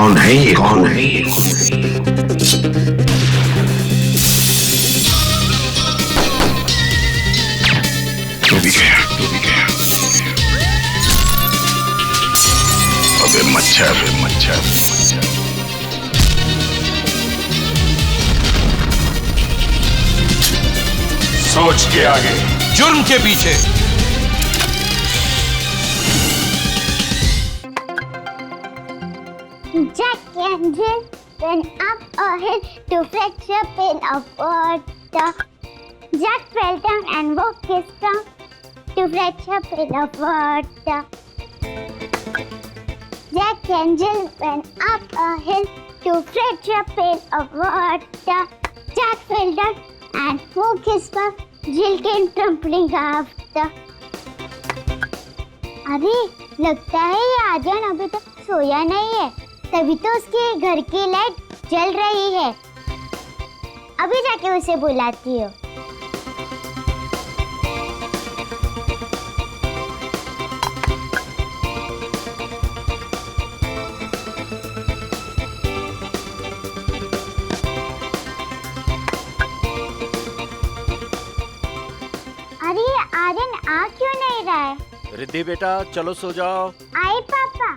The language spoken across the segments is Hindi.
कौन है ये? कौन है ये? तू भी गया, तू भी गया। अबे मच्छर, मच्छर, मच्छर। सोच के आगे, जुर्म के पीछे। Jack and Jill went up a hill to fetch a pail of water. Jack fell down and woke his tongue to fetch a pail of water. Jack and Jill went up a hill to fetch a pail of water. Jack fell down and woke his mom. Jill came tumbling after. अरे लगता है ये आर्यन अभी तक सोया नहीं है, तभी तो उसके घर की लाइट जल रही है। अभी जाके उसे बुलाती हूँ। अरे आर्यन आ क्यों नहीं रहा है? रिद्धि बेटा चलो सो जाओ। आई पापा।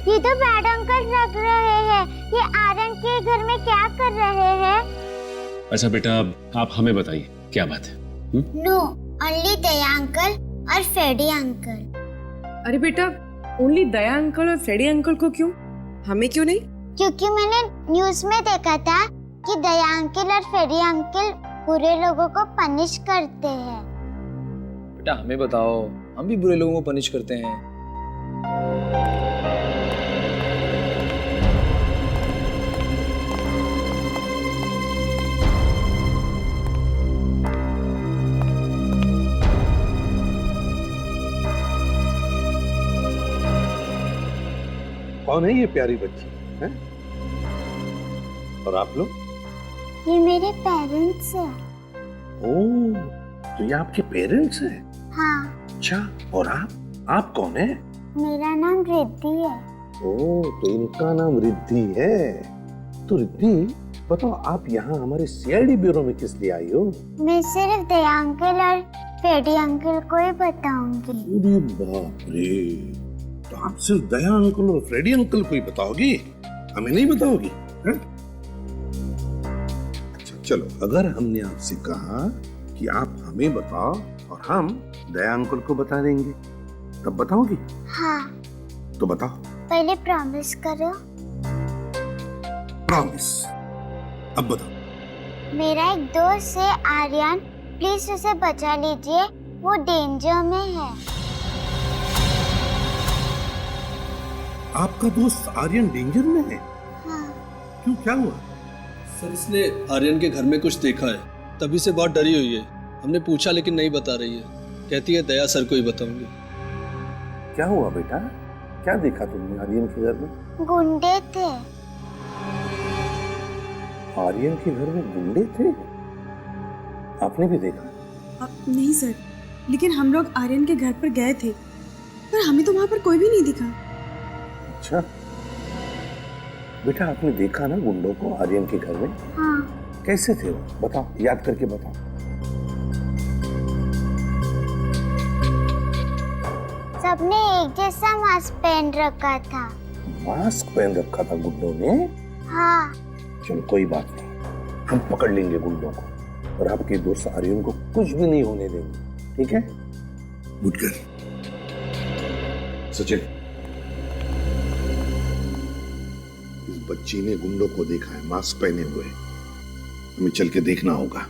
ये तो बैड अंकल लग रहे हैं। ये आर्यन के घर में क्या कर रहे हैं? अच्छा बेटा आप हमें बताइए क्या बात है? नो, ओनली दया अंकल और फ्रेडी अंकल। अरे बेटा ओनली दया अंकल और फ्रेडी अंकल को क्यों? हमें क्यों नहीं? क्योंकि मैंने न्यूज़ में देखा था कि दया अंकल और फ्रेडी अंकल बुरे लोगों को पनिश करते हैं। बेटा हमें बताओ, हम भी बुरे लोगों को पनिश करते हैं। कौन है ये प्यारी बच्ची है? और आप लोग? ये मेरे पेरेंट्स हैं। ओह, तो ये आपके पेरेंट्स हैं? हाँ। अच्छा, और आप कौन है? मेरा नाम रिद्धि है। ओह, तो इनका नाम रिद्धि है। तो रिद्धि बताओ, आप यहाँ हमारे सीआईडी ब्यूरो में किस लिए आई हो? मैं सिर्फ दया अंकल और फ्रेडी अंकल को ही बताऊंगी। अरे बाप रे, तो आप सिर्फ दया अंकल और फ्रेडी अंकल को ही बताओगी, हमें नहीं बताओगी? है? अच्छा चलो, अगर हमने आपसे कहा कि आप हमें बताओ और हम दया अंकल को बता देंगे, तब बताओगी? हाँ। तो बताओ। पहले प्रॉमिस करो। प्रॉमिस। अब बताओ। मेरा एक दोस्त है आर्यन, प्लीज उसे बचा लीजिए, वो डेंजर में है। आपका दोस्त आर्यन डेंजर में है? हाँ। क्यों, क्या हुआ? सर इसने आर्यन के घर में कुछ देखा है, तभी से बहुत डरी हुई है। हमने पूछा लेकिन नहीं बता रही है, कहती है दया सर को ही बताऊंगी। क्या हुआ बेटा, क्या देखा तुमने आर्यन के घर में? गुंडे थे। आर्यन के घर में गुंडे थे? आपने भी देखा? नहीं सर, लेकिन हम लोग आर्यन के घर पर गए थे, पर हमें तो वहाँ पर कोई भी नहीं दिखा। अच्छा बेटा, आपने देखा ना गुंडों को आर्यन के घर में? हाँ। कैसे थे वो, बताओ, याद करके बताओ। सबने एक जैसा मास्क पहन रखा था। मास्क पहन रखा था गुंडों ने? हाँ। चलो कोई बात नहीं, हम पकड़ लेंगे गुंडों को और आपके दोस्त आर्यन को कुछ भी नहीं होने देंगे, ठीक है? गुड गर्ल, सचिन, इस बच्ची ने गुंडों को देखा है मास्क पहने हुए। हमें चल के देखना होगा।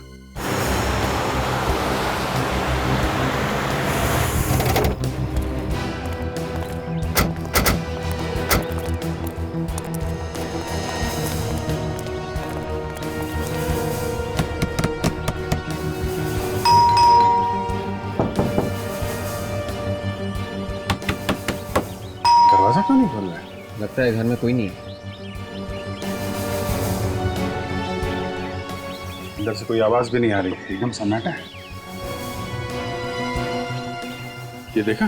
दरवाजा क्यों नहीं खोल रहा है? लगता है घर में कोई नहीं है। अंदर से कोई आवाज भी नहीं आ रही, एकदम सन्नाटा है। ये देखा?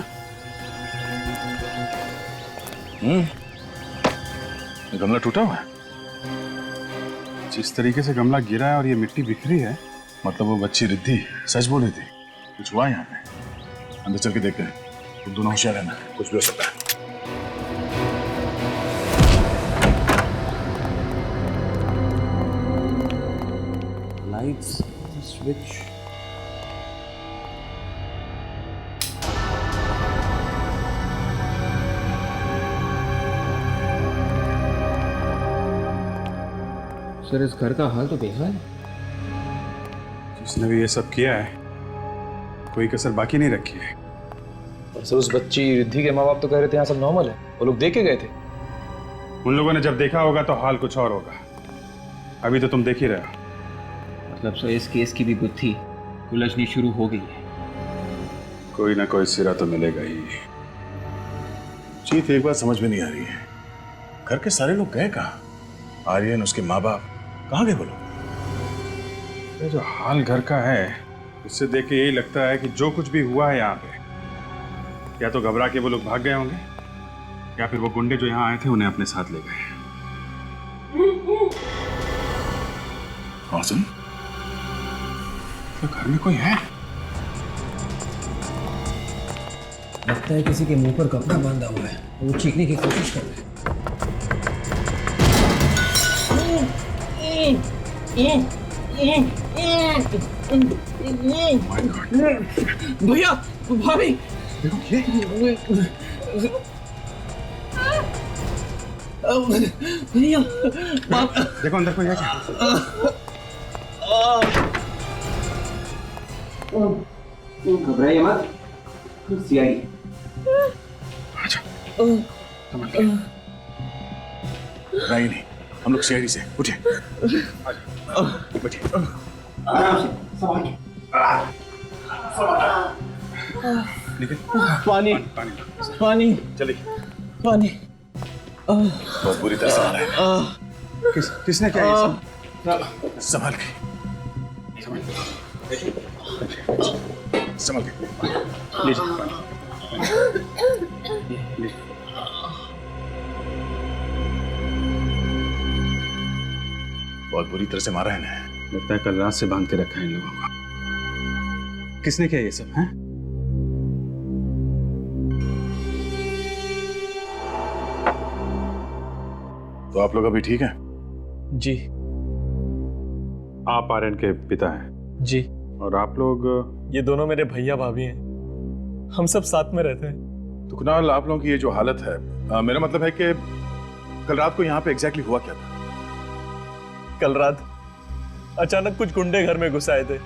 ये गमला टूटा हुआ है। जिस तरीके से गमला गिरा है और ये मिट्टी बिखरी है, मतलब वो बच्ची रिद्धि सच बोली थी। कुछ हुआ यहाँ पे। अंदर चल के देखते हैं। तुम दोनों होशियार रहना, कुछ भी हो सकता है। Lights switch. सर, इस घर का हाल तो बेहाल है। जिसने भी ये सब किया है, कोई कसर बाकी नहीं रखी है। पर सर, उस बच्ची रिद्धि के माँ बाप तो कह रहे थे यहाँ सब नॉर्मल है। वो लोग देख के गए थे। उन लोगों ने जब देखा होगा तो हाल कुछ और होगा। अभी तो तुम देख ही रहे हो। मतलब सर, इस केस की भी गुत्थी उलझनी शुरू हो गई है। कोई ना कोई सिरा तो मिलेगा ही। चीफ, एक बात समझ में नहीं आ रही है। घर के सारे लोग गए कहाँ? आर्यन, उसके माँ बाप कहाँ गए वो लोग? ये जो हाल घर का है, इससे देख के यही लगता है कि जो कुछ भी हुआ है यहाँ पे, या तो घबरा के वो लोग भाग गए होंगे, या फिर वो गुंडे जो यहाँ आए थे उन्हें अपने साथ ले गए। हाँ सुन, तो घर में कोई है? लगता है किसी के मुंह पर कपड़ा बांधा हुआ है। वो चीखने की कोशिश कर रहे हैं। भैया, भाभी, भैया, देखो अंदर कोई है क्या? घबराइए मत, सीआईडी। अच्छा, नहीं नहीं, हम लोग सीआईडी से। उठिए, बैठिए। आराम से, संभाल के। निकल। पानी, पानी, चलिए। पानी। बहुत बुरी तरह से आ रहा है। किसने क्या ये सब? संभाल के, संभाल के। लीजिए पानी। बहुत बुरी तरह से मारा है ना। लगता है कल रात से बांध के रखा है इन लोगों को। किसने किया ये सब? हैं? तो आप लोग अभी ठीक हैं? जी, आप आर्यन के पिता हैं जी। और आप लोग? ये दोनों मेरे भैया भाभी हैं। हम सब साथ में रहते हैं। तो कुणाल, आप लोगों की ये जो हालत है, मेरा मतलब है कि कल रात को यहाँ पे एग्जैक्टली हुआ क्या था? कल रात अचानक कुछ गुंडे घर में घुस आए थे।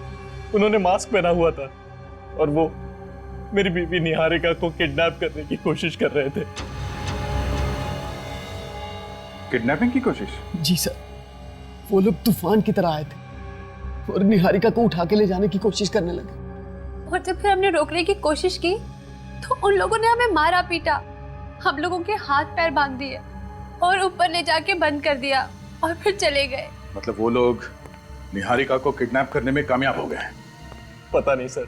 उन्होंने मास्क पहना हुआ था और वो मेरी बीवी निहारिका को किडनैप करने की कोशिश कर रहे थे। किडनैपिंग की कोशिश? जी सर, वो लोग तूफान की तरह आए थे और निहारिका को उठा के ले जाने की कोशिश करने लगे। और जब फिर हमने रोकने की कोशिश की तो उन लोगों ने हमें मारा पीटा, हम लोगों के हाथ पैर बांध दिए और ऊपर ले जाके बंद कर दिया और फिर चले गए। मतलब वो लोग निहारिका को किडनैप करने में कामयाब हो गए? पता नहीं सर।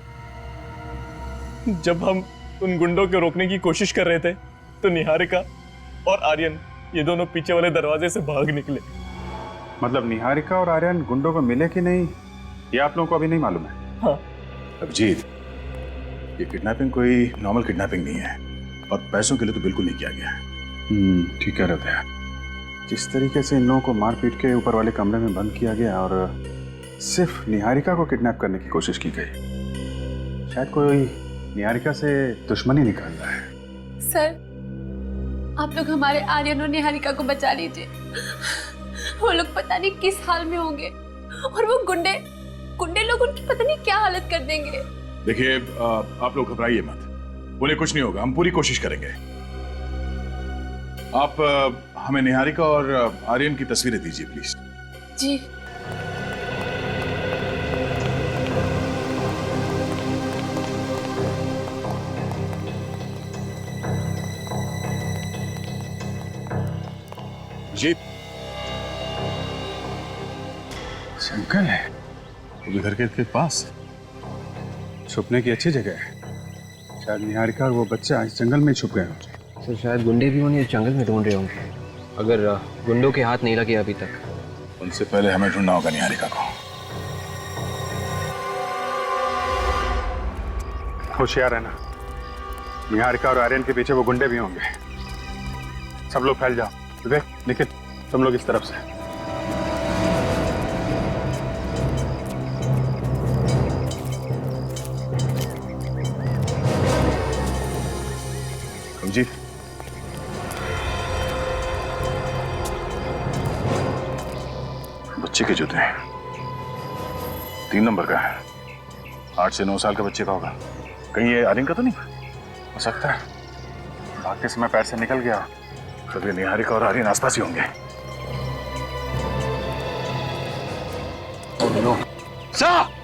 जब हम उन गुंडों को रोकने की कोशिश कर रहे थे तो निहारिका और आर्यन ये दोनों पीछे वाले दरवाजे से भाग निकले। मतलब निहारिका और आर्यन गुंडों को मिले कि नहीं, ये आप लोगों को अभी नहीं मालूम है? हाँ। अभिजीत, ये किडनैपिंग कोई नॉर्मल किडनैपिंग नहीं है और पैसों के लिए तो बिल्कुल नहीं किया गया है। ठीक कह रहे थे आप। जिस तरीके से इन लोगों को मार पीट के ऊपर वाले कमरे में बंद किया गया और सिर्फ निहारिका को किडनैप करने की कोशिश की गई, शायद कोई निहारिका से दुश्मनी निकाल रहा है। सर, आप लोग हमारे आर्यन और निहारिका को बचा लीजिए। वो लोग पता नहीं किस हाल में होंगे और वो गुंडे लोग उनकी पता नहीं क्या हालत कर देंगे। देखिए आप लोग घबराइए मत, बोले कुछ नहीं होगा, हम पूरी कोशिश करेंगे। आप हमें निहारिका और आर्यन की तस्वीरें दीजिए प्लीज। जी। जी अंकल है वो भी घर के पास, छुपने की अच्छी जगह है। शायद निहारिका और वो बच्चा इस जंगल में छुप गए होंगे। सर शायद गुंडे भी उन्हें जंगल में ढूंढ रहे होंगे, अगर गुंडों के हाथ नहीं लगे अभी तक। उनसे पहले हमें ढूंढना होगा निहारिका को। होशियार है ना, निहारिका और आर्यन के पीछे वो गुंडे भी होंगे। सब लोग फैल जाओ। विवेक, निखिल, तुम लोग इस तरफ से। जी बच्चे के जूते 3 नंबर का है, 8 से 9 साल के बच्चे का होगा। कहीं ये आर्यन का तो नहीं हो सकता है, भागते समय पैर से निकल गया। तो ये निहारिका और आर्यन आसपास ही होंगे। सर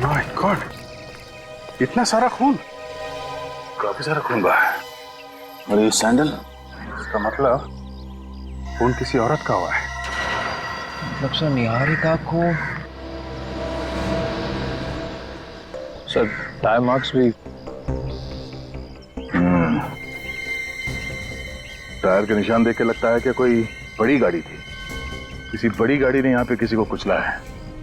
माय गॉड, इतना सारा खून। काफी सारा खून बहा है। और ये सैंडल, इसका मतलब खून किसी औरत का हुआ है। मतलब सर निहारिका को सर टायर मार्क्स भी। टायर के निशान देख के लगता है कि कोई बड़ी गाड़ी थी, किसी बड़ी गाड़ी ने यहाँ पे किसी को कुचला है,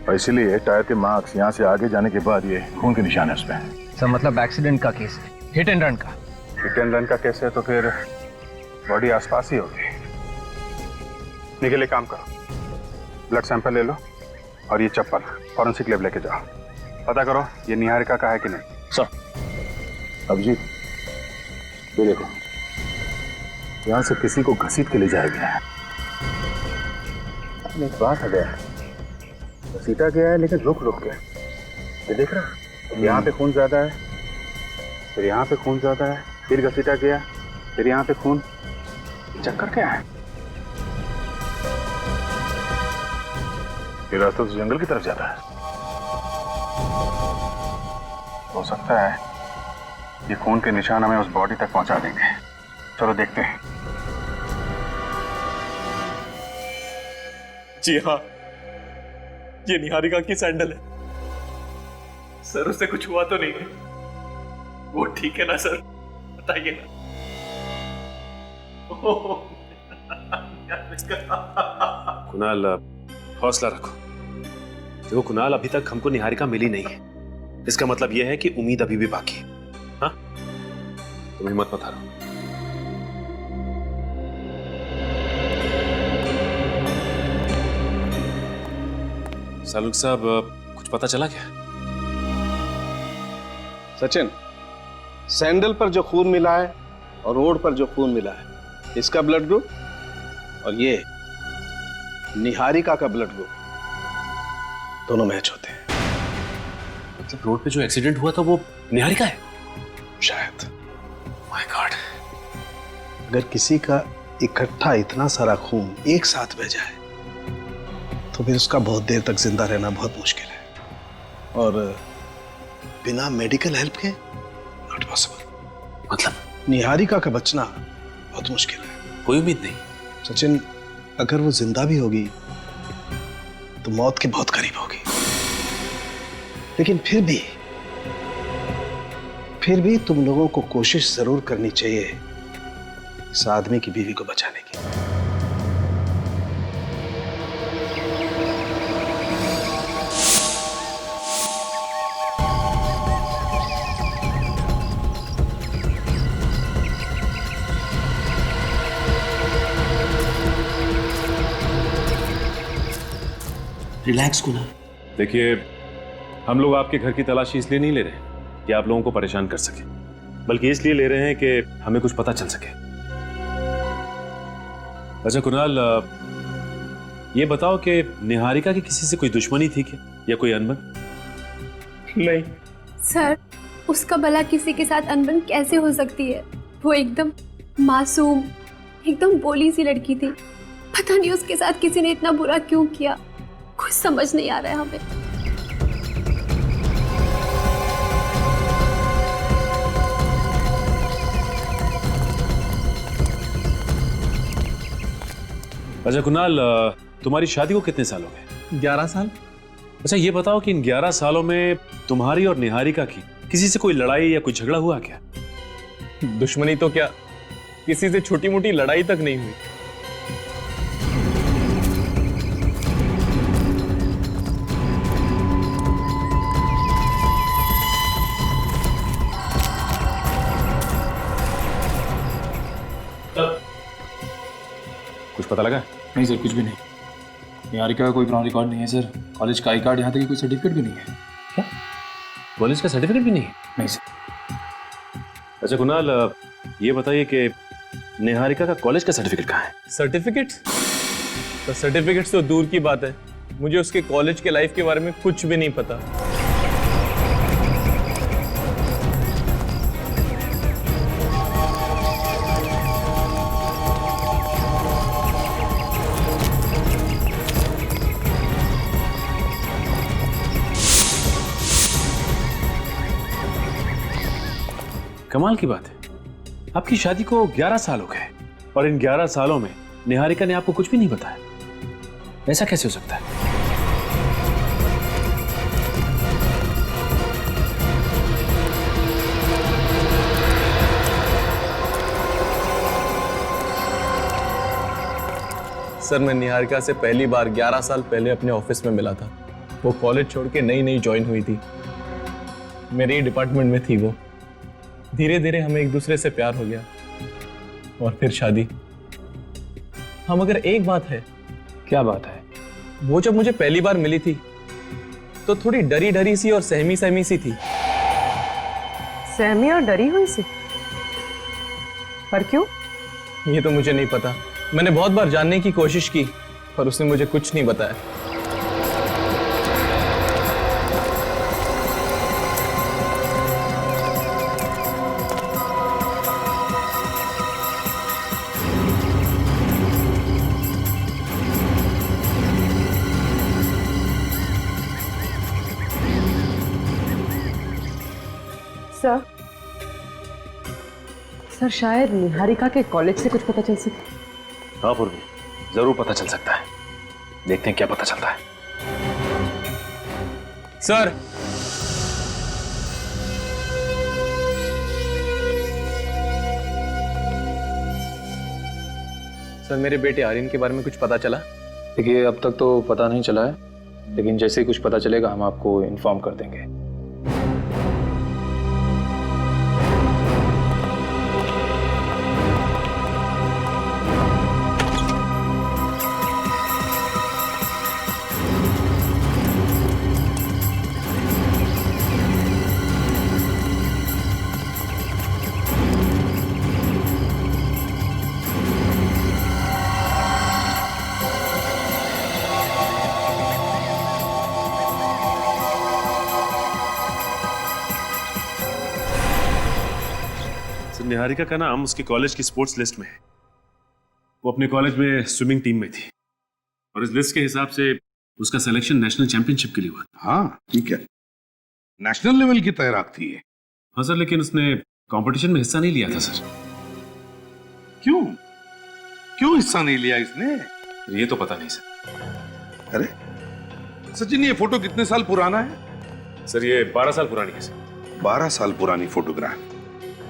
और इसीलिए टायर के मार्क्स यहाँ से आगे जाने के बाद ये खून के निशान है उस पर। सर मतलब एक्सीडेंट का केस है, हिट एंड रन का। हिट एंड रन का केस है तो फिर बॉडी आसपास ही होगी। निकल एक काम करो, ब्लड सैंपल ले लो और ये चप्पल फॉरेंसिक लैब लेके जाओ, पता करो ये निहारिका का है कि नहीं। सर अभिजीत ये देखो, यहाँ से किसी को घसीट के ले जाया गया है। एक बात है, घसीटा गया है लेकिन रुक रुक के। ये देख रहा है, यहाँ पे खून ज्यादा है, फिर यहाँ पे खून ज्यादा है, फिर घसीटा गया, फिर यहाँ पे खून। चक्कर क्या है? ये रास्ता तो जंगल की तरफ जाता है। हो सकता है ये खून के निशान हमें उस बॉडी तक पहुंचा देंगे। चलो देखते हैं। जी हाँ, ये निहारिका की सैंडल है। सर उससे कुछ हुआ तो नहीं है? वो ठीक है ना सर, बताइए ना। कुणाल हौसला रखो। देखो कुणाल, अभी तक हमको निहारिका मिली नहीं है, इसका मतलब यह है कि उम्मीद अभी भी बाकी है। हाँ, तुम हिम्मत मत हारो। सालुक साहब, कुछ पता चला क्या? सचिन, सैंडल पर जो खून मिला है और रोड पर जो खून मिला है, इसका ब्लड ग्रुप और ये निहारिका का ब्लड ग्रुप दोनों मैच होते हैं। मतलब रोड पे जो एक्सीडेंट हुआ था वो निहारिका है? शायद। My God. अगर किसी का इकट्ठा इतना सारा खून एक साथ बह जाए तो फिर उसका बहुत देर तक जिंदा रहना बहुत मुश्किल है, और बिना मेडिकल हेल्प के नॉट पॉसिबल। मतलब निहारिका का बचना बहुत मुश्किल है। कोई उम्मीद नहीं? सचिन, अगर वो जिंदा भी होगी तो मौत के बहुत करीब होगी, लेकिन फिर भी तुम लोगों को कोशिश जरूर करनी चाहिए इस आदमी की बीवी को बचाने की। रिलैक्स कुनाल। देखिए, हम लोग आपके घर की तलाशी इसलिए नहीं ले रहे कि आप लोगों को परेशान कर सके, बल्कि इसलिए ले रहे हैं कि हमें कुछ पता चल सके। अच्छा कुणाल, ये बताओ कि निहारिका की किसी से कोई दुश्मनी थी क्या, या कोई अनबन? नहीं सर, उसका भला किसी के साथ अनबन कैसे हो सकती है? वो एकदम मासूम, एकदम भोली सी लड़की थी। पता नहीं उसके साथ किसी ने इतना बुरा क्यों किया, कुछ समझ नहीं आ रहा है हमें। अच्छा कुणाल, तुम्हारी शादी को कितने साल हो गए? 11 साल। अच्छा ये बताओ कि इन 11 सालों में तुम्हारी और निहारिका की किसी से कोई लड़ाई या कोई झगड़ा हुआ क्या? दुश्मनी तो क्या, किसी से छोटी मोटी लड़ाई तक नहीं हुई। कुछ पता लगा? नहीं सर, कुछ भी नहीं। निहारिका का कोई पुराना रिकॉर्ड नहीं है सर। कॉलेज का आई कार्ड, यहाँ तक कि कोई सर्टिफिकेट भी नहीं है। क्या? कॉलेज का सर्टिफिकेट भी नहीं है? नहीं सर। अच्छा कुणाल, ये बताइए कि निहारिका का कॉलेज का सर्टिफिकेट कहाँ है? सर्टिफिकेट्स? तो सर्टिफिकेट्स तो दूर की बात है, मुझे उसके कॉलेज के लाइफ के बारे में कुछ भी नहीं पता। कमाल की बात है, आपकी शादी को 11 साल हो गए और इन 11 सालों में निहारिका ने आपको कुछ भी नहीं बताया। ऐसा कैसे हो सकता है? सर, मैं निहारिका से पहली बार 11 साल पहले अपने ऑफिस में मिला था। वो कॉलेज छोड़ के नई नई ज्वाइन हुई थी, मेरे ही डिपार्टमेंट में थी वो। धीरे धीरे हमें एक दूसरे से प्यार हो गया और फिर शादी। हाँ, मगर एक बात है। क्या बात है? वो जब मुझे पहली बार मिली थी तो थोड़ी डरी डरी सी और सहमी सहमी सी थी। सहमी और डरी हुई सी? पर क्यों? ये तो मुझे नहीं पता। मैंने बहुत बार जानने की कोशिश की पर उसने मुझे कुछ नहीं बताया। सर, शायद निहारिका के कॉलेज से कुछ पता चल सके। हाँ पूर्वी, जरूर पता चल सकता है। देखते हैं क्या पता चलता है। सर, सर मेरे बेटे आर्यन के बारे में कुछ पता चला? देखिए, अब तक तो पता नहीं चला है, लेकिन जैसे ही कुछ पता चलेगा हम आपको इन्फॉर्म कर देंगे। निहारिका का नाम उसके कॉलेज की स्पोर्ट्स लिस्ट में है। वो अपने कॉलेज में स्विमिंग टीम में थी और इस लिस्ट के हिसाब से उसका सिलेक्शन नेशनल चैंपियनशिप के लिए हुआ। हाँ ठीक है, नेशनल लेवल की तैराक थी ये। हाँ सर, लेकिन उसने कंपटीशन में हिस्सा नहीं लिया था सर। क्यों क्यों हिस्सा नहीं लिया इसने? ये तो पता नहीं सर। अरे सचिन, ये फोटो कितने साल पुराना है? सर ये 12 साल पुरानी है सर। 12 साल पुरानी फोटोग्राफ?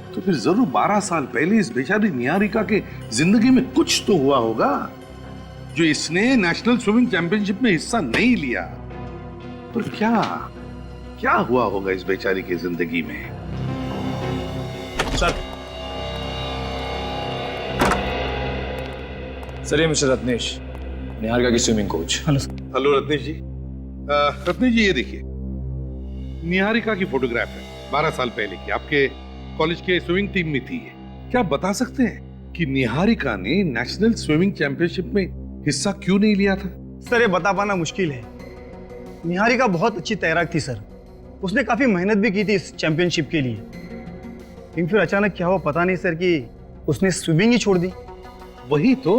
तो फिर जरूर 12 साल पहले इस बेचारी निहारिका के जिंदगी में कुछ तो हुआ होगा जो इसने नेशनल स्विमिंग चैंपियनशिप में हिस्सा नहीं लिया। पर क्या क्या हुआ होगा इस बेचारी की जिंदगी में? सर ये मिस्टर रत्नेश, निहारिका की स्विमिंग कोच। हेलो रत्नेश जी, रत्नी जी, ये देखिए, निहारिका की फोटोग्राफ है, 12 साल पहले की, आपके कॉलेज के स्विमिंग टीम में थी ये। क्या आप बता सकते हैं कि निहारिका ने नेशनल स्विमिंग चैंपियनशिप में हिस्सा क्यों नहीं लिया था? सर, ये बता पाना मुश्किल है। निहारिका बहुत अच्छी तैराक थी सर, उसने काफी मेहनत भी की थी इस चैंपियनशिप के लिए, लेकिन फिर अचानक क्या हुआ पता नहीं सर कि उसने स्विमिंग ही छोड़ दी। वही तो,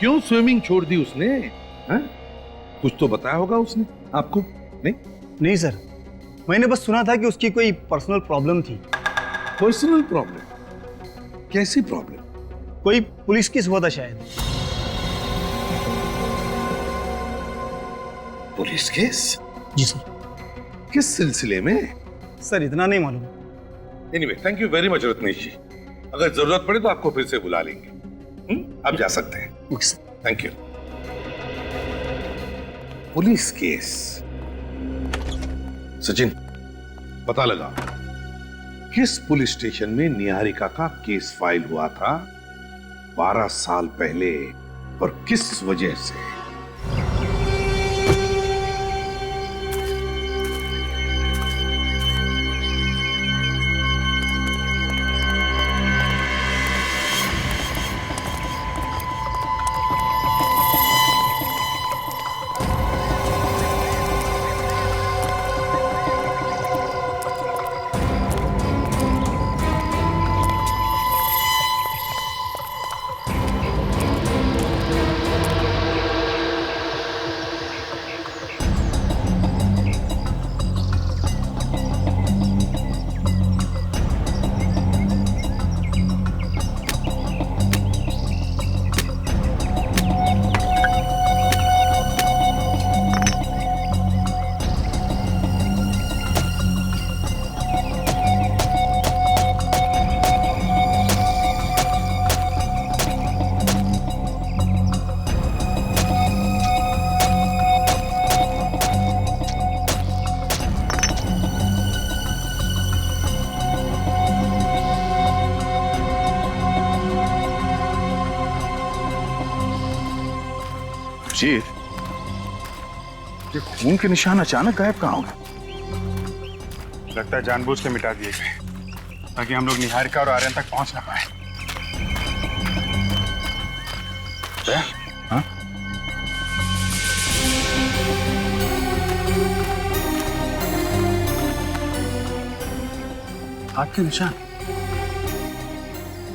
क्यों स्विमिंग छोड़ दी उसने? हा? कुछ तो बताया होगा उसने आपको? नहीं सर, मैंने बस सुना था कि उसकी कोई पर्सनल प्रॉब्लम थी। Personal problem? कैसी प्रॉब्लम? कोई पुलिस केस हुआ था शायद। Police case? जी सर। किस सिलसिले में? सर इतना नहीं मालूम। Anyway, thank you very much Ratnesh ji, अगर जरूरत पड़े तो आपको फिर से बुला लेंगे। आप जा सकते हैं। Thank you. Police case? Sachin, पता लगा किस पुलिस स्टेशन में निहारिका का केस फाइल हुआ था 12 साल पहले और किस वजह से। ये खून के निशान अचानक गायब कहाँ हो गए? लगता है जानबूझ के मिटा दिए गए ताकि हम लोग निहारिका और आर्यन तक पहुंच ना पाए। हाँ? हाथ के निशान?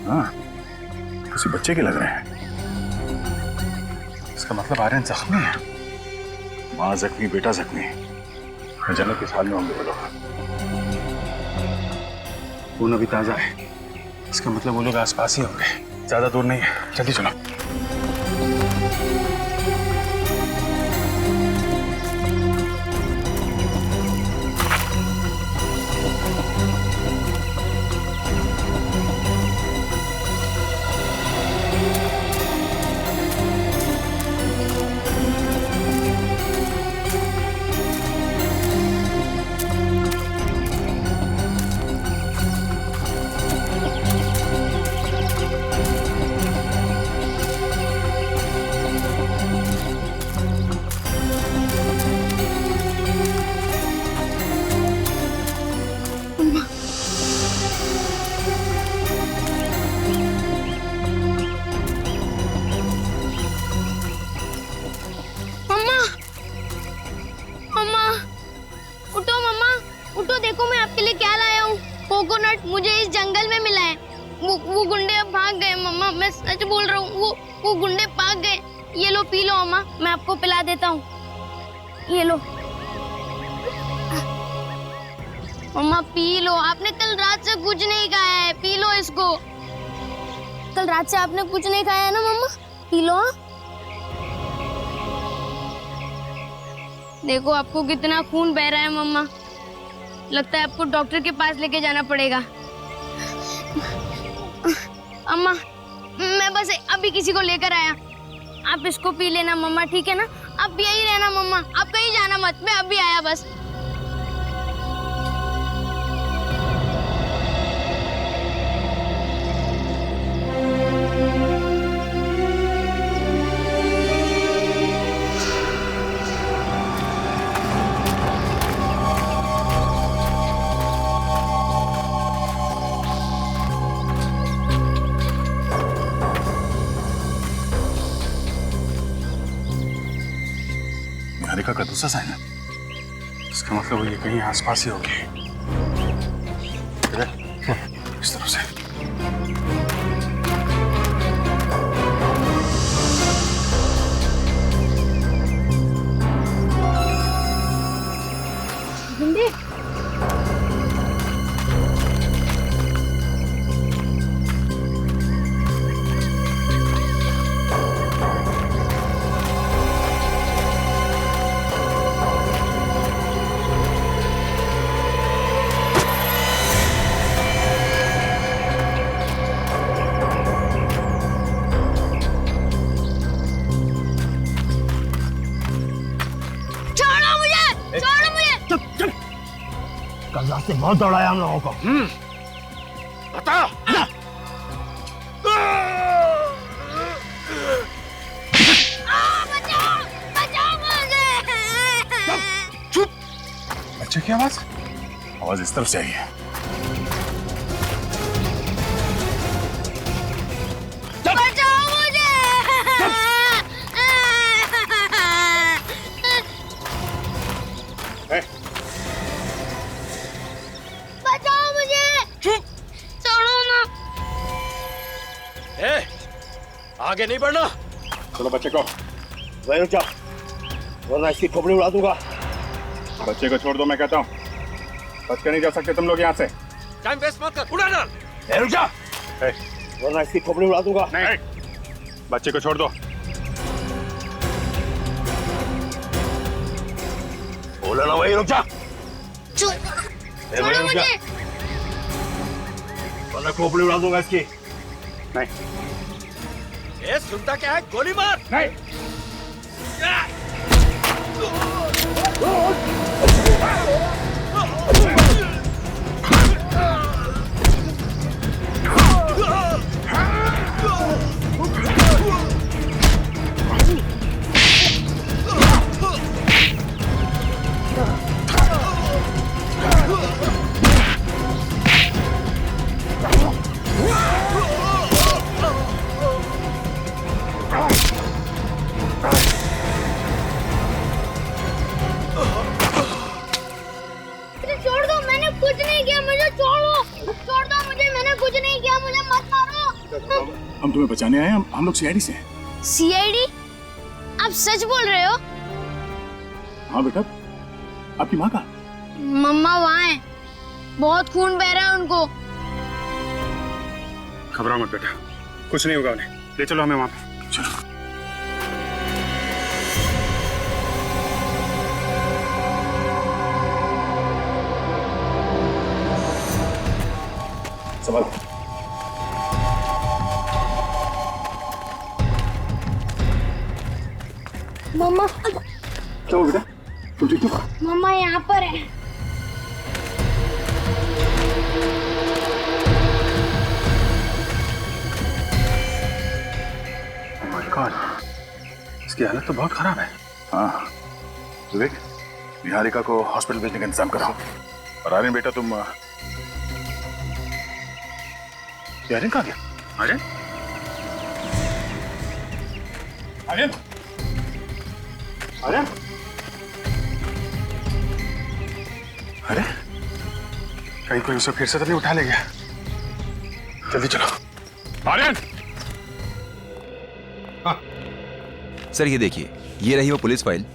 हाँ, किसी बच्चे के लग रहे हैं। इसका मतलब आर्यन जख्मी है। माँ जख्मी, बेटा जख्मी, अचानक किस हाल में होंगे वो लोग? खून अभी ताजा है, इसका मतलब वो लोग आसपास ही होंगे, ज्यादा दूर नहीं है। जल्दी चलो। कोकोनट मुझे इस जंगल में मिला है। वो गुंडे अब भाग गए मम्मा, मैं सच बोल रहा हूँ। वो गुंडे भाग गए। ये लो पी लो अम्मा, मैं आपको पिला देता हूँ। ये लो मम्मा, पी लो। आपने कल रात से कुछ नहीं खाया है, पी लो इसको। कल रात से आपने कुछ नहीं खाया है ना मम्मा, पी लो। देखो आपको कितना खून बह रहा है मम्मा, लगता है आपको डॉक्टर के पास लेके जाना पड़ेगा। अम्मा, मैं बस अभी किसी को लेकर आया, आप इसको पी लेना मम्मा, ठीक है ना? आप यही रहना मम्मा, आप कहीं जाना मत, मैं अभी आया बस। निहारिका का दूसरा साइन है। इसका मतलब ये कहीं आसपास ही होगी। इस तरफ से। हिंदी कल रात से बहुत दौड़ाया हम लोगों को। बता। चुप। बच्चे की आवाज? आवाज इस तरफ से आई है। बचाओ मुझे। बचाओ मुझे। चुप। छोड़ो ना। ए, आगे नहीं बढ़ना। चलो बच्चे को वही रुक जाओ, वरना इसकी खोपड़ी उड़ा दूंगा। बच्चे को छोड़ दो, मैं कहता हूँ। बच के नहीं जा सकते तुम लोग यहाँ से। टाइम वेस्ट मत कर, उड़ा डाल। रुक जा, वरना इसकी खोपड़ी उड़ा दूंगा। नहीं, बच्चे को छोड़ दो। बोला ना, वही रुक जा। छोड़ो मुझे। वरना खोपड़ी उड़ा दूंगा इसकी। नहीं। ए, सुनता क्या है? गोली मार। नहीं। छोड़ दो, मैंने कुछ नहीं किया, मुझे छोड़ो। छोड़ दो मुझे, मैंने कुछ नहीं किया, मुझे मत मारो। हम तुम्हें बचाने आए हैं। हम लोग सीआईडी से हैं। सीआईडी? आप सच बोल रहे हो? हाँ बेटा, आपकी माँ का? मम्मा वहाँ है, बहुत खून बह रहा है उनको। घबराओ मत बेटा, कुछ नहीं होगा उन्हें। ले चलो हमें वहाँ पे। चलो। संभाल। मम्मा। क्या बेटा, तुम ठीक हो? मम्मा यहाँ पर है। Oh my God, इसकी हालत तो बहुत खराब है। हाँ, विवेक, निहारिका को हॉस्पिटल भेजने का इंतजाम कराओ। और आर्यन बेटा तुम आर्यन कहाँ गया? आर्यन? आर्यन? आर्यन? अरे, कहीं कोई उसे फिर से तो नहीं उठा ले गया? जल्दी चलो। आर्यन! सर ये देखिए, ये रही वो पुलिस फाइल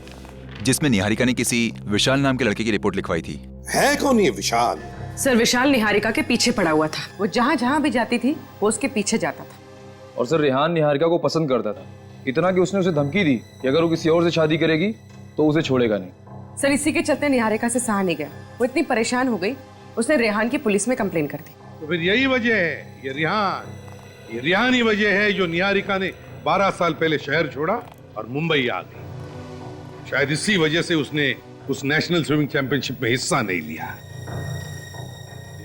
जिसमें निहारिका ने किसी विशाल नाम के लड़के की रिपोर्ट लिखवाई थी। है कौन ये विशाल? सर विशाल निहारिका के पीछे पड़ा हुआ था। वो जहाँ जहाँ भी जाती थी वो उसके पीछे जाता था। और सर रेहान निहारिका को पसंद करता था, इतना कि उसने उसे धमकी दी कि अगर वो किसी और से शादी करेगी तो उसे छोड़ेगा नहीं। सर इसी के चलते निहारिका से सहा नहीं गया। वो इतनी परेशान हो गई, उसने रेहान की पुलिस में कंप्लेन कर दी। तो फिर यही वजह है, ये रिहान ही वजह है जो निहारिका ने 12 साल पहले शहर छोड़ा और मुंबई आ गई। शायद इसी वजह से उसने उस नेशनल स्विमिंग चैंपियनशिप में हिस्सा नहीं लिया।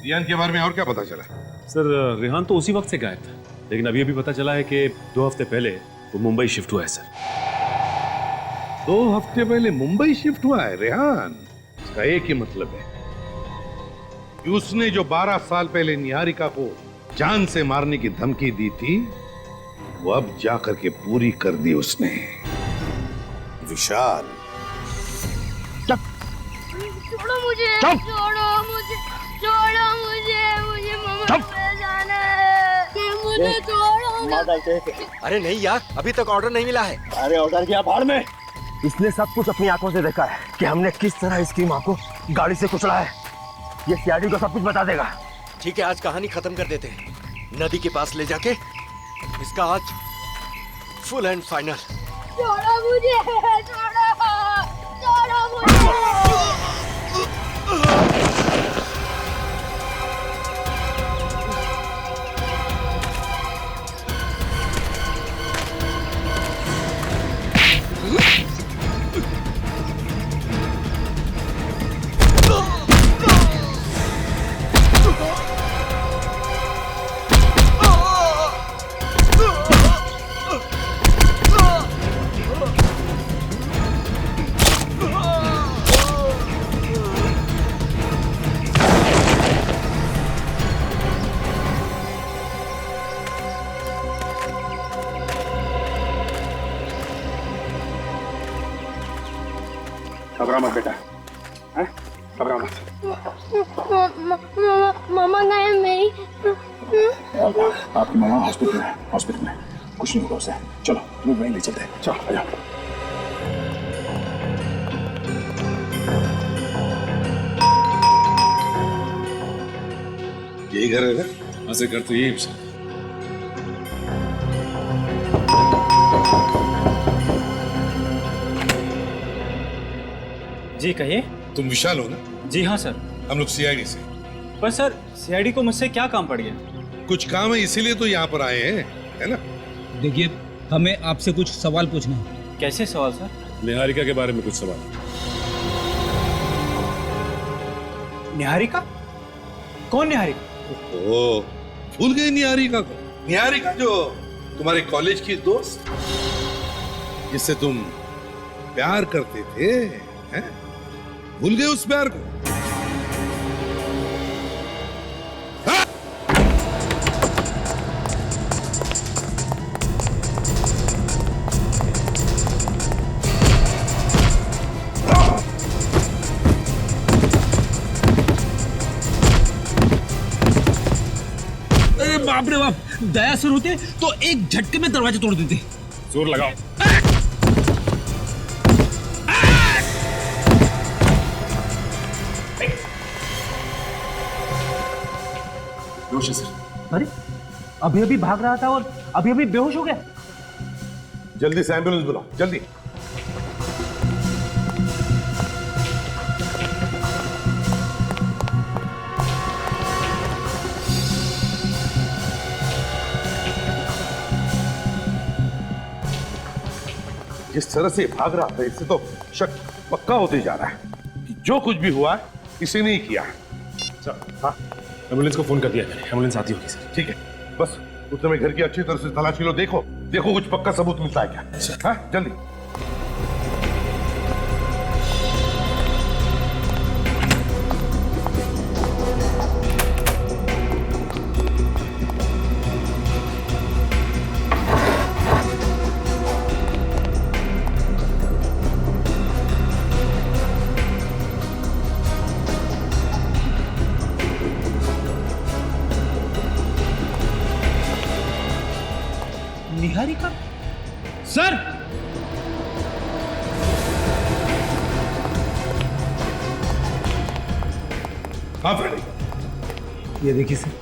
रिहान के बारे में और क्या पता चला? सर रेहान तो उसी वक्त से गायब था, लेकिन अभी पता चला है कि 2 हफ्ते पहले वो मुंबई शिफ्ट हुआ है। सर 2 हफ्ते पहले मुंबई शिफ्ट हुआ है रेहान? इसका एक ही मतलब है कि उसने जो 12 साल पहले निहारिका को जान से मारने की धमकी दी थी वो अब जाकर के पूरी कर दी उसने। विशाल, मुझे चुप। छोड़ो मुझे मम्मा ले जाना है, मुझे छोड़ो। अरे नहीं यार, अभी तक ऑर्डर नहीं मिला है। अरे ऑर्डर किया भाड़ में। इसने सब कुछ अपनी आंखों से देखा है कि हमने किस तरह इसकी माँ को गाड़ी से कुचला है। ये सीआईडी को सब कुछ बता देगा। ठीक है, आज कहानी खत्म कर देते हैं। नदी के पास ले जाके इसका आज फुल एंड फाइनल। छोड़ो मुझे, छोड़ो मुझे। घबरा मत बेटा, हैं? घबरा मत। मम्मा गए मेरी। आपकी मामा हॉस्पिटल में कुछ नहीं होगा उसे। चलो तुम्हें वहीं ले चलते हैं। चलो आ जाओ। यही घर है ना? हाँ सर, घर तो यही है। जी कहिए। तुम विशाल हो ना? जी हाँ सर। हम लोग सीआईडी से। पर सर सीआईडी को मुझसे क्या काम पड़ गया? कुछ काम है इसीलिए तो यहाँ पर आए हैं, है ना? देखिए, हमें आपसे कुछ सवाल पूछना है। कैसे सवाल सर? निहारिका के बारे में कुछ सवाल। निहारिका? कौन निहारिका? ओह, भूल गए निहारिका को? निहारिका जो तुम्हारे कॉलेज की दोस्त, जिससे तुम प्यार करते थे, हैं? भूल गए उस प्यार को? अरे बाप रे बाप, दया सर होते तो एक झटके में दरवाजा तोड़ देते। जोर लगाओ। बेहोश है सर। अरे अभी अभी भाग रहा था और अभी अभी बेहोश हो गया। जल्दी से एम्बुलेंस बुलाओ, जल्दी। जिस तरह से भाग रहा था, इससे तो शक पक्का होते जा रहा है कि जो कुछ भी हुआ इसी ने ही किया। सर, हाँ, एम्बुलेंस को फोन कर दिया मैंने। एम्बुलेंस आती होगी सर। ठीक है, बस उस समय घर की अच्छी तरह से तलाशी लो। देखो कुछ पक्का सबूत मिलता है क्या? हाँ, जल्दी। निहारिका? सर! हाँ फ्रेडी, ये देखिए सर।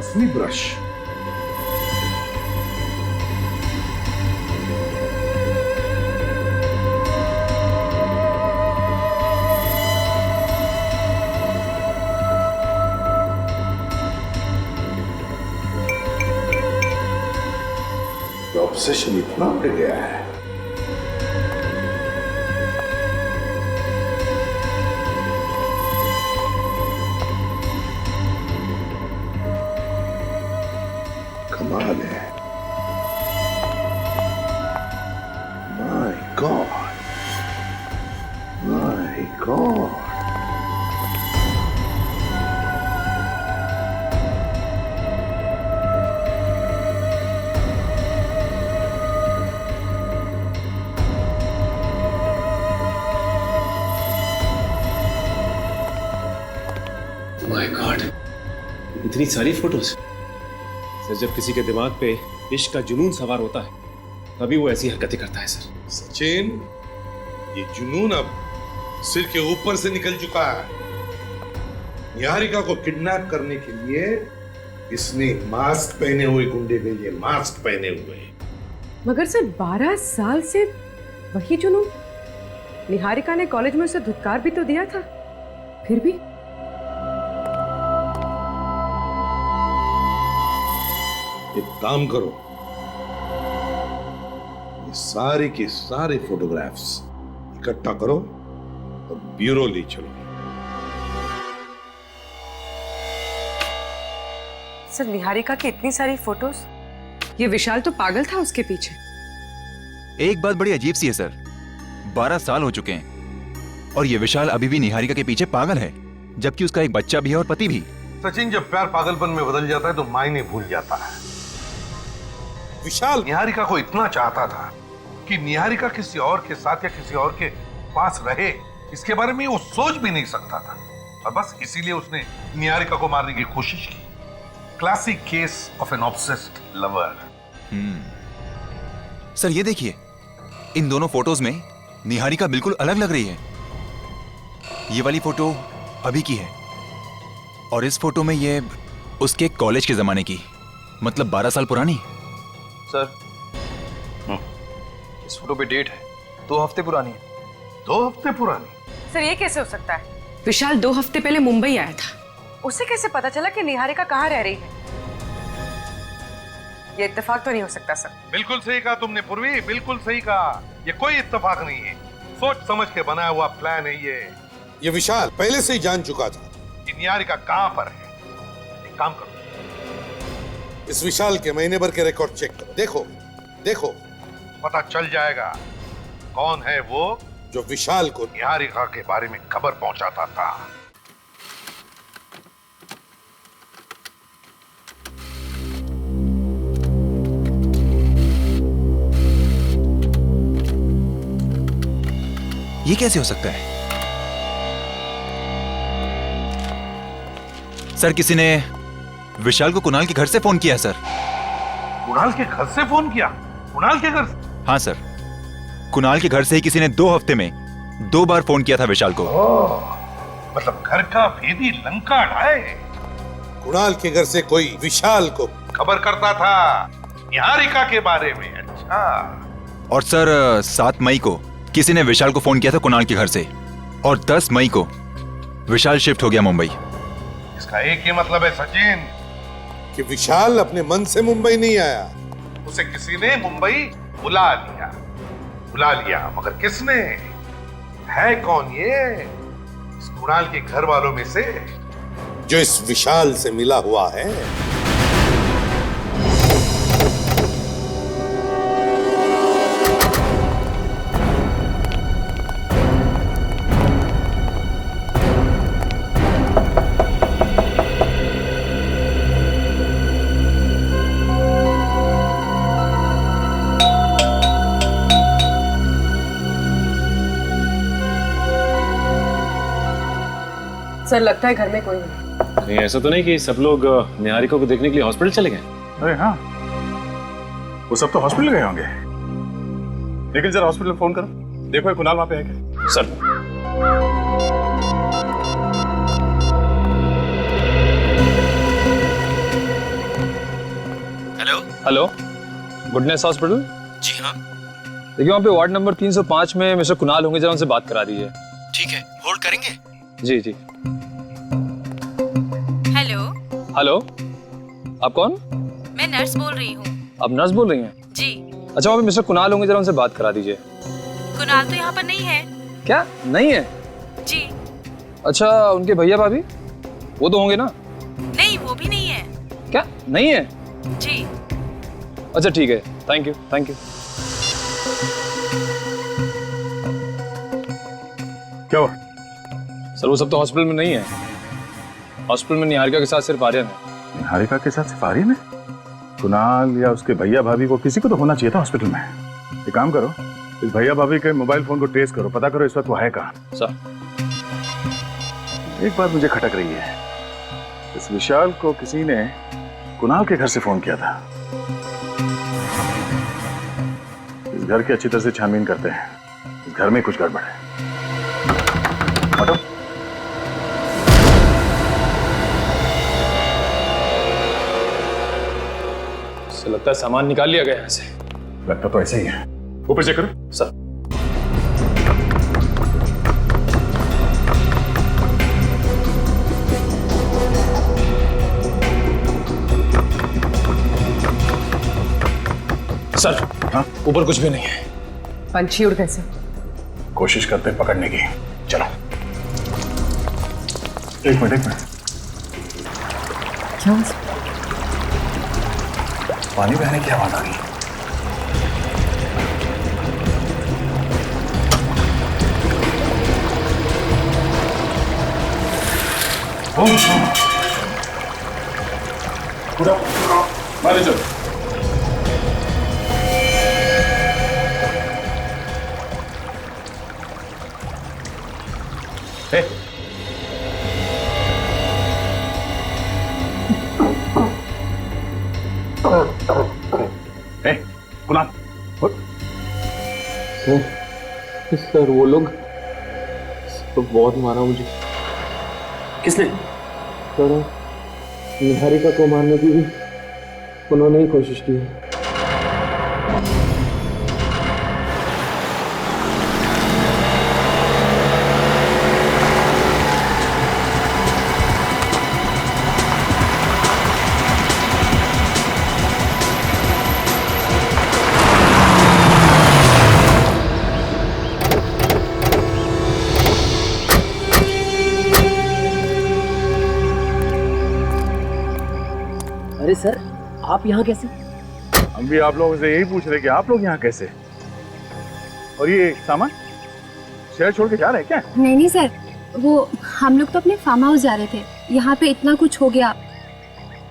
असली ब्रश। ऑब्सेशन इतना बढ़ गया है। कमाल है। गॉड। माय गॉड, इतनी सारी फोटोज। सर, जब किसी के दिमाग पे इश्क का जुनून सवार होता है तभी वो ऐसी हरकतें करता है सर। सचिन, ये जुनून अब सिर के ऊपर से निकल चुका है। निहारिका को किडनैप करने के लिए इसने मास्क पहने हुए गुंडे भेजे, मास्क पहने हुए। मगर सर 12 साल से वही जुनून। निहारिका ने कॉलेज में उसे धुतकार भी तो दिया था, फिर भी। एक काम करो, ये सारे के सारे फोटोग्राफ्स इकट्ठा करो और ब्यूरो ले चलो। सर, निहारिका की इतनी सारी फोटोज, ये विशाल तो पागल था उसके पीछे। एक बात बड़ी अजीब सी है सर, 12 साल हो चुके हैं और ये विशाल अभी भी निहारिका के पीछे पागल है, जबकि उसका एक बच्चा भी है और पति भी। सचिन, जब प्यार पागलपन में बदल जाता है तो मायने भूल जाता है। विशाल निहारिका को इतना चाहता था कि निहारिका किसी और के साथ या किसी और के पास रहे, इसके बारे में वो सोच भी नहीं सकता था, और बस इसीलिए उसने निहारिका को मारने की कोशिश की। Classic case of an obsessed lover. Sir, ये देखिए, इन दोनों फोटोज में निहारिका बिल्कुल अलग लग रही है। ये वाली फोटो अभी की है और इस फोटो में ये उसके कॉलेज के जमाने की, मतलब 12 साल पुरानी। सर, इस फोटो पे डेट है 2 हफ्ते पुरानी है। 2 हफ्ते पुरानी? सर, ये कैसे हो सकता है? विशाल 2 हफ्ते पहले मुंबई आया था, उसे कैसे पता चला कि निहारिका कहाँ रह रही है? ये इत्तेफाक तो नहीं हो सकता सर। बिल्कुल सही कहा तुमने पूर्वी, बिल्कुल सही कहा। ये कोई इत्तेफाक नहीं है, सोच समझ के बनाया हुआ प्लान है ये विशाल पहले से ही जान चुका था कि निहारिका कहां पर है। एक काम करो, इस विशाल के महीने भर के रिकॉर्ड चेक करो। देखो देखो, पता चल जाएगा कौन है वो जो विशाल को निहारिका के बारे में खबर पहुंचाता था। ये कैसे हो सकता है? सर, किसी ने विशाल को कुणाल के घर से फोन किया सर। कुणाल के घर से फोन किया? कुणाल के घर से? हाँ सर, कुणाल के घर से ही किसी ने 2 हफ्ते में 2 बार फोन किया था विशाल को। मतलब घर का भेदी लंका ढाए। कुणाल के घर से कोई विशाल को खबर करता था निहारिका के बारे में। अच्छा। और सर 7 मई को किसी ने विशाल को फोन किया था कुणाल के घर से, और 10 मई को विशाल शिफ्ट हो गया मुंबई। इसका एक ही मतलब है सचिन कि विशाल अपने मन से मुंबई नहीं आया, उसे किसी ने मुंबई बुला लिया। मगर किसने? है कौन ये? इस कुणाल के घर वालों में से जो इस विशाल से मिला हुआ है। सर, लगता है घर में कोई नहीं। कहीं ऐसा तो नहीं कि सब लोग निहारिका को देखने के लिए हॉस्पिटल चले गए? अरे हाँ, वो सब तो हॉस्पिटल गए होंगे। लेकिन जरा हॉस्पिटल फोन करो, देखो ये कुणाल वहां पे है क्या? Sir, hello, goodness hospital? जी हाँ। देखिए, वहाँ पे वार्ड नंबर 305 में मिस्टर कुणाल होंगे, जरा उनसे बात करा दीजिए। ठीक है, होल्ड करेंगे? जी जी। हेलो। हेलो, आप कौन? मैं नर्स बोल रही हूँ। आप नर्स बोल रही हैं? जी। अच्छा, वहाँ पे मिस्टर कुणाल होंगे, जरा उनसे बात करा दीजिए। कुणाल तो यहाँ पर नहीं है। क्या नहीं है? जी। अच्छा, उनके भैया भाभी वो तो होंगे ना? नहीं, वो भी नहीं है। क्या नहीं है? जी। अच्छा ठीक है, थैंक यू थैंक यू। क्या हुआ? सर वो सब तो हॉस्पिटल में नहीं है। हॉस्पिटल में निहारिका के साथ सिर्फ आर्यन है। निहारिका के साथ सिर्फ आर्यन है? कुणाल या उसके भैया भाभी को किसी को तो होना चाहिए था हॉस्पिटल में। एक काम करो, इस भैया भाभी के मोबाइल फोन को ट्रेस करो, पता करो इस वक्त वो है कहाँ। सर एक बात मुझे खटक रही है, इस विशाल को किसी ने कुणाल के घर से फोन किया था। इस घर की अच्छी तरह से छानबीन करते हैं, इस घर में कुछ गड़बड़ है। हटो। से लगता है सामान निकाल लिया गया यहाँ से। लगता तो ऐसा ही है। ऊपर चेक करो। सर सर हाँ ऊपर कुछ भी नहीं है। पंछी उड़ कैसे? कोशिश करते पकड़ने की। चलो एक मिनट क्या? पानी बहने की आवाज आ रही है। पूरा मारे चलो। कुणाल सर वो लोग तो बहुत मारा मुझे। किसने? सर निहारिका को मारने की भी उन्होंने ही कोशिश की है। अरे सर आप यहाँ कैसे? हम भी आप लोगों से यही पूछ रहे कि आप लोग यहाँ कैसे? और ये सामान शहर छोड़ के जा रहे हैं क्या? नहीं नहीं सर, वो हम लोग तो अपने फार्म हाउस जा रहे थे। यहाँ पे इतना कुछ हो गया,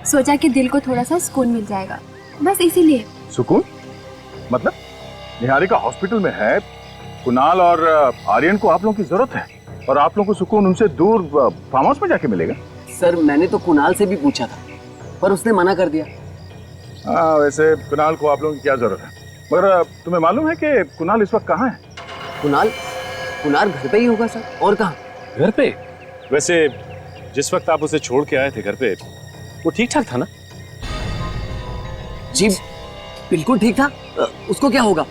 सोचा कि दिल को थोड़ा सा सुकून मिल जाएगा, बस इसीलिए। सुकून? मतलब निहारिका हॉस्पिटल में है, कुणाल और आर्यन को आप लोगों की जरूरत है और आप लोगों को सुकून उनसे दूर फार्म हाउस में जाके मिलेगा? सर मैंने तो कुणाल से भी पूछा था पर उसने मना कर दिया। हाँ वैसे कुणाल को आप लोगों की क्या जरूरत है, मगर तुम्हें मालूम है कि कुणाल इस वक्त कहाँ है? कुणाल घर पे ही होगा सर, और कहाँ? घर पे? वैसे जिस वक्त आप उसे छोड़ के आए थे घर पे वो ठीक ठाक था ना? जी बिल्कुल ठीक था। उसको क्या होगा?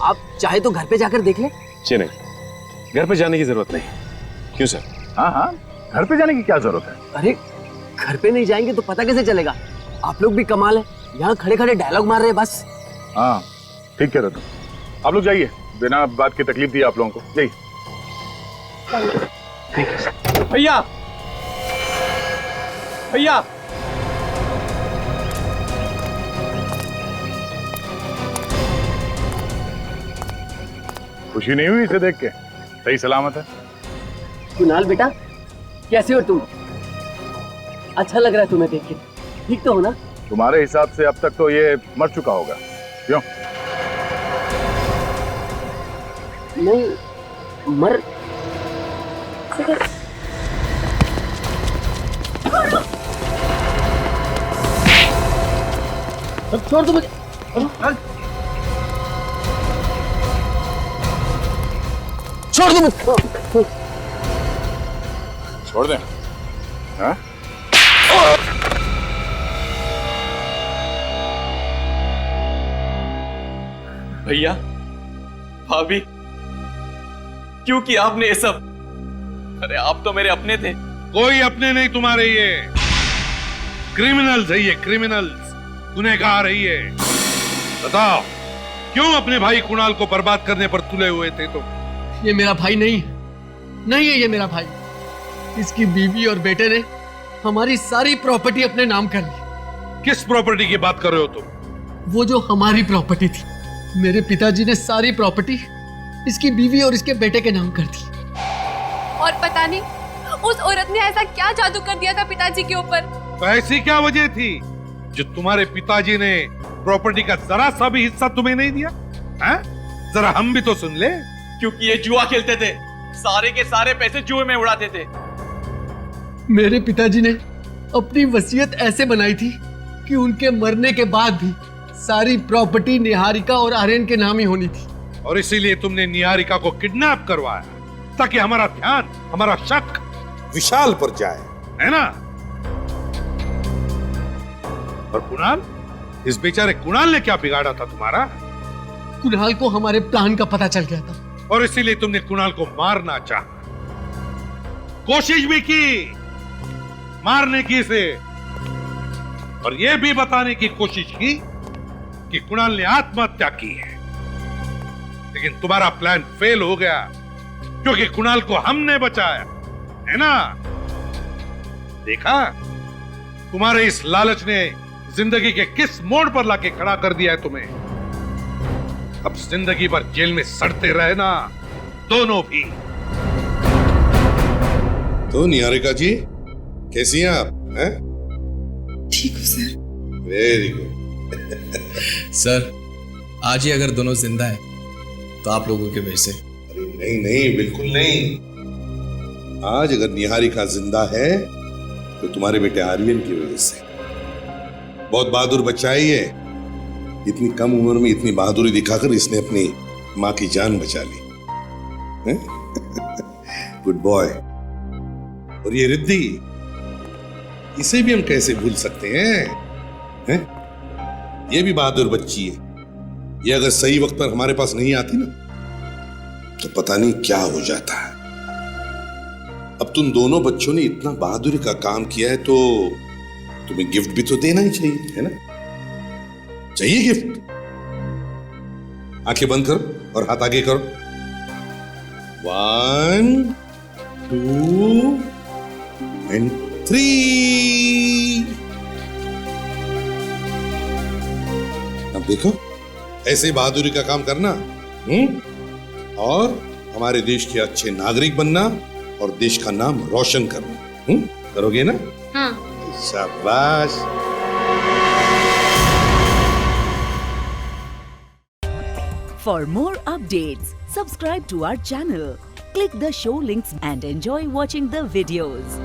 आप चाहे तो घर पे जाकर देख ले। जी नहीं, घर पे जाने की जरूरत नहीं। क्यों सर? हाँ हाँ घर पे जाने की क्या जरूरत है? अरे घर पे नहीं जाएंगे तो पता कैसे चलेगा? आप लोग भी कमाल है, यहाँ खड़े खड़े डायलॉग मार रहे हैं बस। हाँ ठीक कह रहे तुम, आप लोग जाइए, बिना बात की तकलीफ दी आप लोगों को। जाइए। भैया भैया खुशी नहीं हुई इसे देख के? सही सलामत है? कुणाल बेटा कैसे हो तुम? अच्छा लग रहा है तुम्हें देख के, ठीक तो हो ना? तुम्हारे हिसाब से अब तक तो ये मर चुका होगा, क्यों? नहीं मर छोड़ दो मुझे। छोड़ दो मुझे। छोड़ दें? हाँ? भैया भाभी क्यों किया आपने ये सब? अरे आप तो मेरे अपने थे। कोई अपने नहीं तुम्हारे, ये क्रिमिनल्स है, ये क्रिमिनल्स, गुनहगार है ये। बताओ क्यों अपने भाई कुणाल को बर्बाद करने पर तुले हुए थे तुम? ये मेरा भाई नहीं है ये मेरा भाई। इसकी बीवी और बेटे ने हमारी सारी प्रॉपर्टी अपने नाम कर ली। किस प्रॉपर्टी की बात कर रहे हो तुम? वो जो हमारी प्रॉपर्टी थी, मेरे पिताजी ने सारी प्रॉपर्टी इसकी बीवी और इसके बेटे के नाम कर दी। और पता नहीं उस औरत ने ऐसा क्या जादू कर दिया था पिताजी के ऊपर। तो ऐसी क्या वजह थी जो तुम्हारे पिताजी ने प्रॉपर्टी का जरा सा भी हिस्सा तुम्हें नहीं दिया? हैं? जरा हम भी तो सुन ले। क्योंकि ये जुआ खेलते थे, सारे के सारे पैसे जुए में उड़ाते थे। मेरे पिताजी ने अपनी वसीयत ऐसे बनाई थी कि उनके मरने के बाद भी सारी प्रॉपर्टी निहारिका और आर्यन के नाम ही होनी थी। और इसीलिए तुमने निहारिका को किडनैप करवाया ताकि हमारा ध्यान, हमारा शक विशाल पर जाए, है ना? और कुणाल, इस बेचारे कुणाल ने क्या बिगाड़ा था तुम्हारा? कुणाल को हमारे प्लान का पता चल गया था और इसीलिए तुमने कुणाल को मारना चाहा, कोशिश भी की मारने की से, और यह भी बताने की कोशिश की कि कुणाल ने आत्महत्या की है। लेकिन तुम्हारा प्लान फेल हो गया क्योंकि कुणाल को हमने बचाया, है ना? देखा, तुम्हारे इस लालच ने जिंदगी के किस मोड़ पर लाके खड़ा कर दिया है तुम्हें। अब जिंदगी भर जेल में सड़ते रहना, दोनों भी। तो निहारिका जी कैसी हैं आप? हैं? ठीक हो सर। Very good. सर, आज ही अगर दोनों जिंदा हैं तो आप लोगों के वजह से। अरे नहीं नहीं, बिल्कुल नहीं। आज अगर निहारिका जिंदा है तो तुम्हारे बेटे आर्यन की वजह से। बहुत बहादुर बच्चा है ये। इतनी कम उम्र में इतनी बहादुरी दिखाकर इसने अपनी मां की जान बचा ली। Good boy. और ये रिद्धि, इसे भी हम कैसे भूल सकते हैं? ये भी बहादुर बच्ची है। ये अगर सही वक्त पर हमारे पास नहीं आती ना तो पता नहीं क्या हो जाता है। अब तुम दोनों बच्चों ने इतना बहादुरी का काम किया है तो तुम्हें गिफ्ट भी तो देना ही चाहिए, है ना? चाहिए गिफ्ट? आंखें बंद करो और हाथ आगे करो। 1 2 and 3। अब देखो, ऐसे बहादुरी का काम करना, और हमारे देश के अच्छे नागरिक बनना और देश का नाम रोशन करना। करोगे ना? हाँ। शाबाश। For more updates, subscribe to our channel, click the show links and enjoy watching the videos.